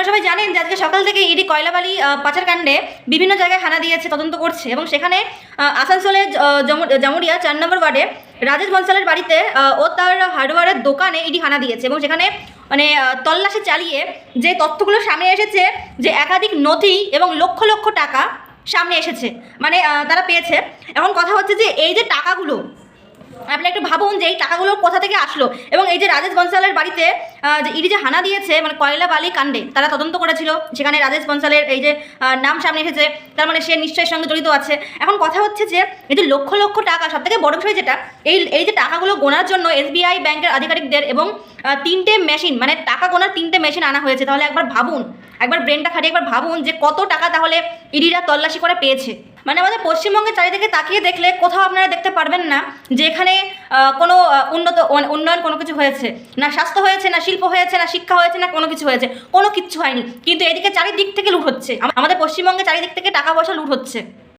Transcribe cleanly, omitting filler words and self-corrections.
আপনারা সবাই জানেন যে আজকে সকাল থেকে ইডি কয়লাবালি পাচার কাণ্ডে বিভিন্ন জায়গায় হানা দিয়েছে, তদন্ত করছে এবং সেখানে আসানসোলের জামুরিয়া 4 নম্বর ওয়ার্ডে রাজেশ বনসালের বাড়িতে ও তার হার্ডওয়্যারের দোকানে ইডি হানা দিয়েছে এবং সেখানে মানে তল্লাশি চালিয়ে যে তথ্যগুলো সামনে এসেছে যে একাধিক নথি এবং লক্ষ লক্ষ টাকা সামনে এসেছে, মানে তারা পেয়েছে। এখন কথা হচ্ছে যে এই যে টাকাগুলো, আপনি একটু ভাবুন যে এই টাকাগুলো কোথা থেকে আসলো। এবং এই যে রাজেশ বনসালের বাড়িতে যে ইডি যে হানা দিয়েছে, মানে কয়লা বালি কাণ্ডে তারা তদন্ত করেছিল, সেখানে রাজেশ বনসালের এই যে নাম সামনে এসেছে, তার মানে সে নিশ্চয়ই সঙ্গে জড়িত আছে। এখন কথা হচ্ছে যে এই যে লক্ষ লক্ষ টাকা, সব থেকে বড় বিষয় যেটা, এই যে টাকাগুলো গোনার জন্য SBI ব্যাংকের আধিকারিকদের এবং 3টে মেশিন, মানে টাকা গোনার 3টে মেশিন আনা হয়েছে। তাহলে একবার ভাবুন, একবার ব্রেনটা খাটিয়ে একবার ভাবুন যে কত টাকা তাহলে ইডিরা তল্লাশি করে পেয়েছে। মানে আমাদের পশ্চিমবঙ্গের চারিদিকে তাকিয়ে দেখলে কোথাও আপনারা দেখতে পারবেন না যে এখানে কোনো উন্নয়ন কোনো কিছু হয়েছে, না স্বাস্থ্য হয়েছে, না শিল্প হয়েছে, না শিক্ষা হয়েছে, না কোনো কিছু হয়েছে, কোনো কিচ্ছু হয়নি। কিন্তু এদিকে চারিদিক থেকে লুট হচ্ছে, আমাদের পশ্চিমবঙ্গে চারিদিক থেকে টাকা পয়সা লুট হচ্ছে।